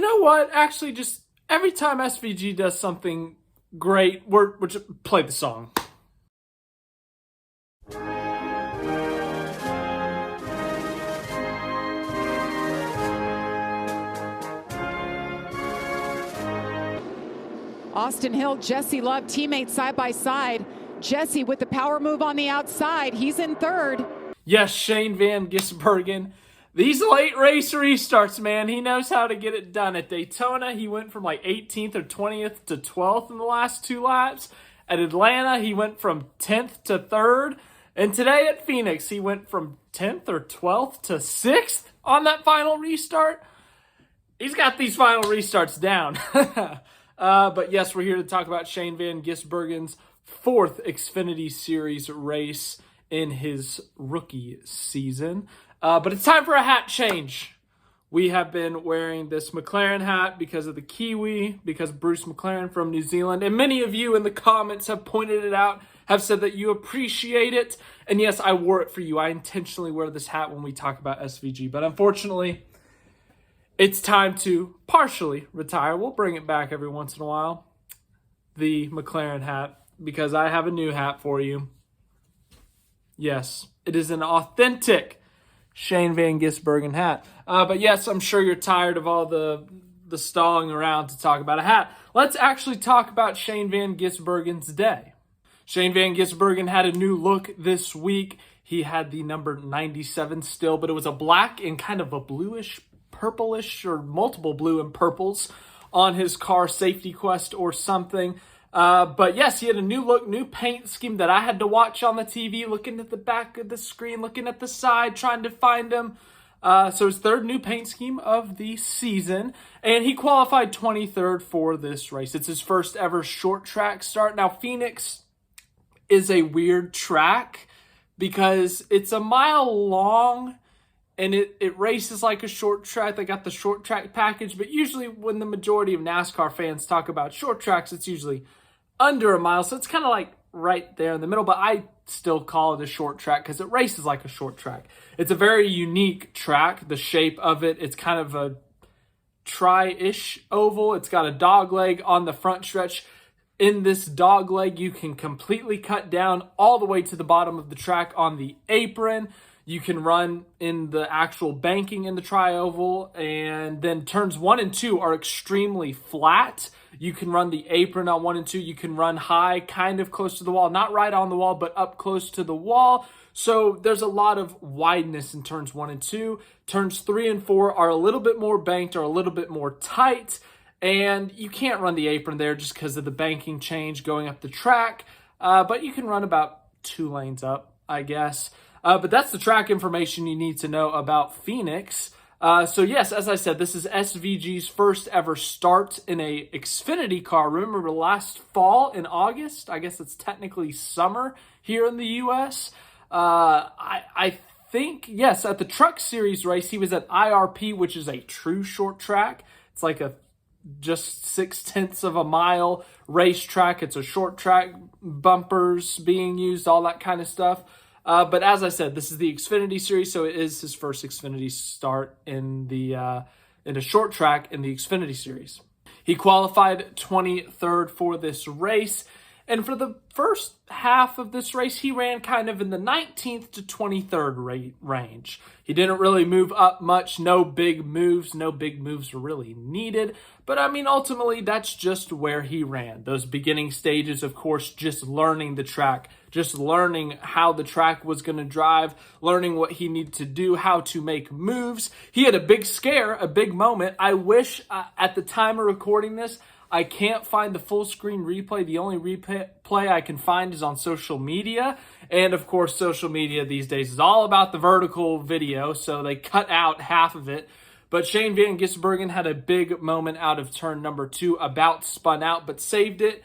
know what? Actually, just every time SVG does something great, we're just play the song. Austin Hill, Jesse Love, teammates side by side. Jesse with the power move on the outside. He's in third. Yes, Shane Van Gisbergen. These late race restarts, man, he knows how to get it done. At Daytona, he went from like 18th or 20th to 12th in the last 2 laps. At Atlanta, he went from 10th to 3rd. And today at Phoenix, he went from 10th or 12th to 6th on that final restart. He's got these final restarts down. But yes, we're here to talk about Shane Van Gisbergen's 4th Xfinity Series race in his rookie season. But it's time for a hat change. We have been wearing this McLaren hat because of the Kiwi, because Bruce McLaren from New Zealand. And many of you in the comments have pointed it out, have said that you appreciate it. And yes, I wore it for you. I intentionally wear this hat when we talk about SVG. But unfortunately, it's time to partially retire. We'll bring it back every once in a while. The McLaren hat, because I have a new hat for you. Yes, it is an authentic Shane Van Gisbergen hat. But yes, I'm sure you're tired of all the stalling around to talk about a hat. Let's actually talk about Shane Van Gisbergen's day. Shane Van Gisbergen had a new look this week. He had the number 97 still, but it was a black and kind of a bluish, purplish, or multiple blue and purples on his car, Safety Quest or something. But yes, he had a new look, new paint scheme that I had to watch on the TV, looking at the back of the screen, looking at the side, trying to find him. So his 3rd new paint scheme of the season, and he qualified 23rd for this race. It's his first ever short track start. Now, Phoenix is a weird track because it's a mile long and it races like a short track. They got the short track package, but usually when the majority of NASCAR fans talk about short tracks, it's usually under a mile. So it's kind of like right there in the middle, but I still call it a short track because it races like a short track. It's a very unique track, the shape of it. It's kind of a tri-ish oval. It's got a dog leg on the front stretch. In this dog leg, you can completely cut down all the way to the bottom of the track on the apron. You can run in the actual banking in the tri-oval, and then turns 1 and 2 are extremely flat. You can run the apron on 1 and 2. You can run high, kind of close to the wall, not right on the wall, but up close to the wall. So there's a lot of wideness in turns 1 and 2. Turns 3 and 4 are a little bit more banked or a little bit more tight. And you can't run the apron there just because of the banking change going up the track. But you can run about 2 lanes up, I guess. But that's the track information you need to know about Phoenix. So yes, as I said, this is SVG's first ever start in a Xfinity car. Remember last fall in August? I guess it's technically summer here in the U.S. I think, yes, at the Truck Series race, he was at IRP, which is a true short track. It's like a just 0.6 of a mile racetrack. It's a short track, bumpers being used, all that kind of stuff. But as I said, this is the Xfinity Series, so it is his first Xfinity start in a short track in the Xfinity Series. He qualified 23rd for this race, and for the first half of this race, he ran kind of in the 19th to 23rd range. He didn't really move up much, no big moves. No big moves were really needed. But I mean, ultimately, that's just where he ran. Those beginning stages, of course, just learning the track, just learning how the track was going to drive, learning what he needed to do, how to make moves. He had a big scare, a big moment. I wish at the time of recording this, I can't find the full screen replay. The only replay I can find is on social media. And of course, social media these days is all about the vertical video, so they cut out half of it. But Shane Van Gisbergen had a big moment out of turn number 2, about spun out, but saved it.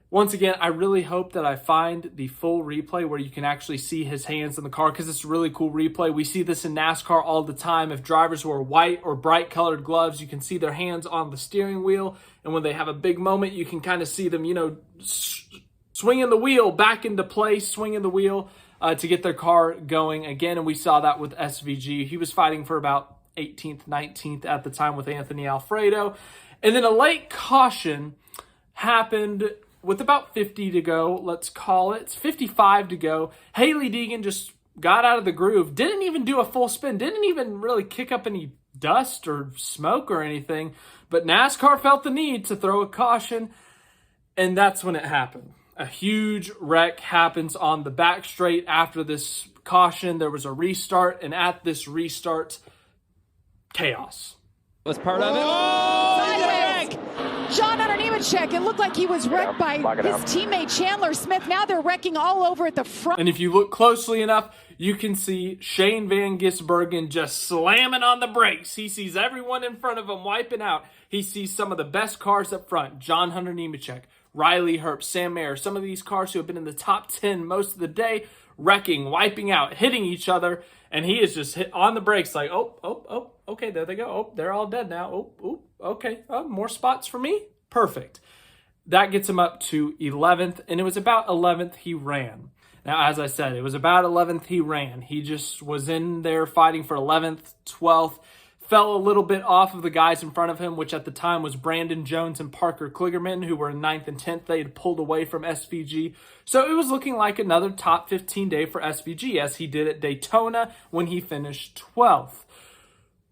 Once again, I really hope that I find the full replay where you can actually see his hands in the car, because it's a really cool replay. We see this in NASCAR all the time. If drivers wear white or bright colored gloves, you can see their hands on the steering wheel. And when they have a big moment, you can kind of see them, swinging the wheel back into place, swinging the wheel to get their car going again. And we saw that with SVG. He was fighting for about 18th, 19th at the time with Anthony Alfredo. And then a late caution happened with about 50 to go, let's call it. It's 55 to go. Hailie Deegan just got out of the groove, didn't even do a full spin, didn't even really kick up any dust or smoke or anything. But NASCAR felt the need to throw a caution, and that's when it happened. A huge wreck happens on the back straight after this caution. There was a restart, and at this restart, chaos. Was part of it. John Hunter Nemechek, it looked like he was wrecked by his teammate Chandler Smith. Now they're wrecking all over at the front. And if you look closely enough, you can see Shane Van Gisbergen just slamming on the brakes. He sees everyone in front of him wiping out. He sees some of the best cars up front. John Hunter Nemechek, Riley Herbst, Sam Mayer, some of these cars who have been in the top 10 most of the day, wrecking, wiping out, hitting each other. And he is just hit on the brakes like, oh, okay, there they go. Oh, they're all dead now. Oh, okay, more spots for me? Perfect. That gets him up to 11th, and it was about 11th he ran. Now, as I said, it was about 11th he ran. He just was in there fighting for 11th, 12th, fell a little bit off of the guys in front of him, which at the time was Brandon Jones and Parker Kligerman, who were in 9th and 10th. They had pulled away from SVG. So it was looking like another top 15 day for SVG, as he did at Daytona when he finished 12th.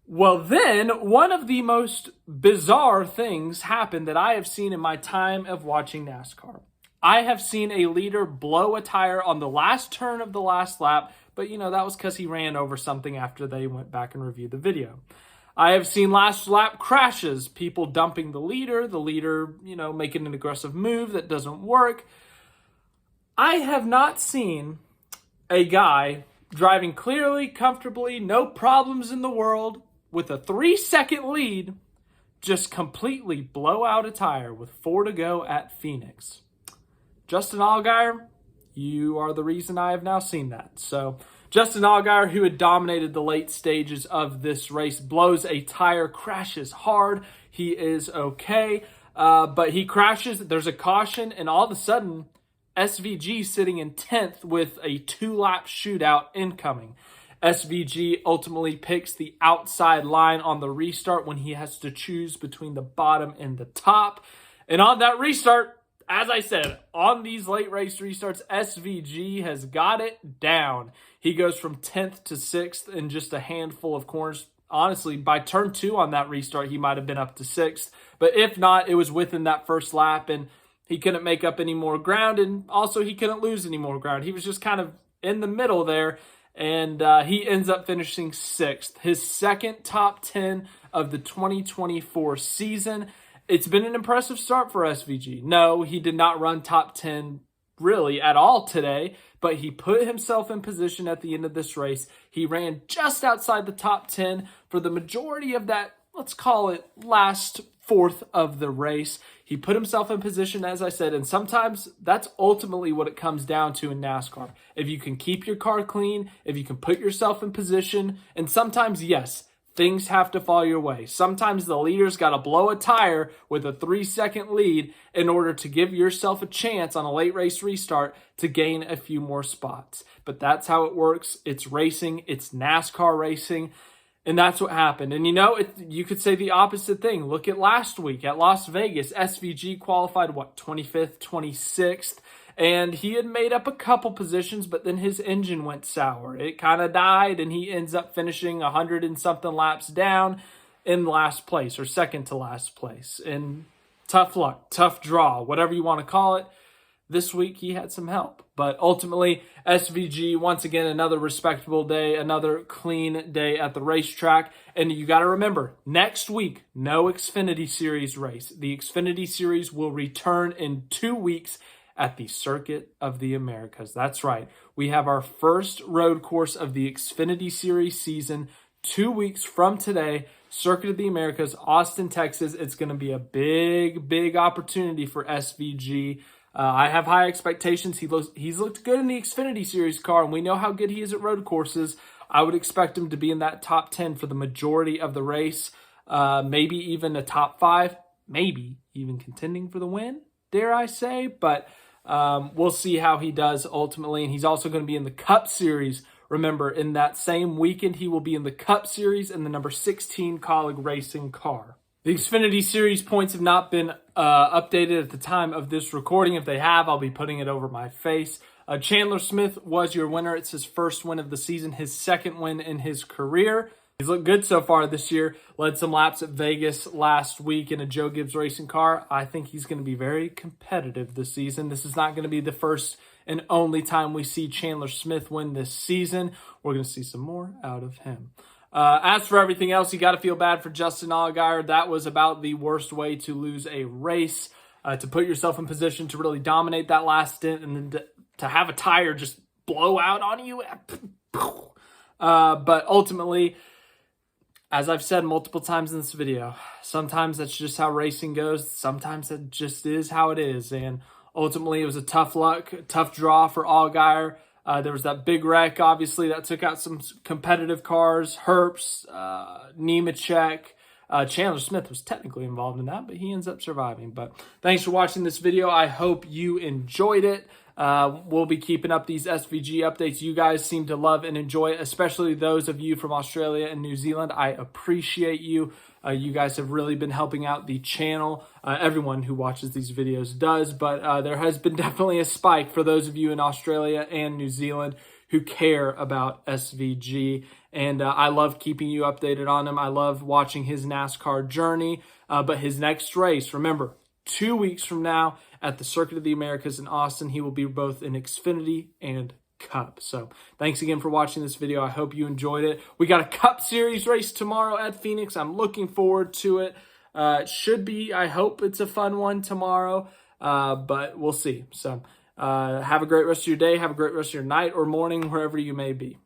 Well, then, one of the most bizarre things happened that I have seen in my time of watching NASCAR. I have seen a leader blow a tire on the last turn of the last lap, but, that was because he ran over something after they went back and reviewed the video. I have seen last lap crashes, people dumping the leader, making an aggressive move that doesn't work. I have not seen a guy driving clearly, comfortably, no problems in the world, with a 3-second lead, just completely blow out a tire with 4 to go at Phoenix. Justin Allgaier, you are the reason I have now seen that. So Justin Allgaier, who had dominated the late stages of this race, blows a tire, crashes hard. He is okay, but he crashes. There's a caution, and all of a sudden, SVG sitting in 10th with a 2-lap shootout incoming. SVG ultimately picks the outside line on the restart when he has to choose between the bottom and the top. And on that restart, as I said, on these late race restarts, SVG has got it down. He goes from 10th to 6th in just a handful of corners. Honestly, by turn 2 on that restart, he might have been up to 6th. But if not, it was within that first lap, and he couldn't make up any more ground, and also he couldn't lose any more ground. He was just kind of in the middle there, and he ends up finishing 6th. His second top 10 of the 2024 season. It's been an impressive start for SVG. No, he did not run top 10 really at all today, but he put himself in position at the end of this race. He ran just outside the top 10 for the majority of that, let's call it, last fourth of the race. He put himself in position, as I said, and sometimes that's ultimately what it comes down to in NASCAR. If you can keep your car clean, if you can put yourself in position, and sometimes, yes, things have to fall your way. Sometimes the leader's got to blow a tire with a 3-second lead in order to give yourself a chance on a late race restart to gain a few more spots. But that's how it works. It's racing. It's NASCAR racing. And that's what happened. And you could say the opposite thing. Look at last week at Las Vegas. SVG qualified, 25th, 26th. And he had made up a couple positions, but then his engine went sour. It kind of died, and he ends up finishing 100 and something laps down in last place, or second to last place. And tough luck, tough draw, whatever you want to call it. This week he had some help. But ultimately, SVG, once again, another respectable day, another clean day at the racetrack. And you got to remember, next week, no Xfinity Series race. The Xfinity Series will return in 2 weeks at the Circuit of the Americas. That's right. We have our first road course of the Xfinity Series season 2 weeks from today. Circuit of the Americas, Austin, Texas. It's going to be a big, big opportunity for SVG. I have high expectations. He's looked good in the Xfinity Series car, and we know how good he is at road courses. I would expect him to be in that top 10 for the majority of the race, maybe even a top 5, maybe even contending for the win, dare I say. But we'll see how he does ultimately. And he's also going to be in the Cup Series Remember, in that same weekend, he will be in the Cup Series in the number 16 Colleague Racing car. The Xfinity Series points have not been updated at the time of this recording. If they have, I'll be putting it over my face. Chandler Smith was your winner. It's his first win of the season, his second win in his career. He's looked good so far this year. Led some laps at Vegas last week in a Joe Gibbs racing car. I think he's going to be very competitive this season. This is not going to be the first and only time we see Chandler Smith win this season. We're going to see some more out of him. As for everything else, you got to feel bad for Justin Allgaier. That was about the worst way to lose a race, to put yourself in position to really dominate that last stint and then to have a tire just blow out on you. But ultimately, as I've said multiple times in this video, sometimes that's just how racing goes. Sometimes that just is how it is. And ultimately, it was a tough draw for Allgaier. There was that big wreck, obviously, that took out some competitive cars. Herbst, Nemechek. Chandler Smith was technically involved in that, but he ends up surviving. But thanks for watching this video. I hope you enjoyed it. We'll be keeping up these SVG updates you guys seem to love and enjoy, especially those of you from Australia and New Zealand. I appreciate you. You guys have really been helping out the channel. Everyone who watches these videos does, but there has been definitely a spike for those of you in Australia and New Zealand who care about SVG. And I love keeping you updated on him. I love watching his NASCAR journey. But his next race, remember, 2 weeks from now at the Circuit of the Americas in Austin, he will be both in Xfinity and Cup. So thanks again for watching this video. I hope you enjoyed it. We got a Cup Series race tomorrow at Phoenix. I'm looking forward to it. It should be, I hope it's a fun one tomorrow, but we'll see. So have a great rest of your day. Have a great rest of your night or morning, wherever you may be.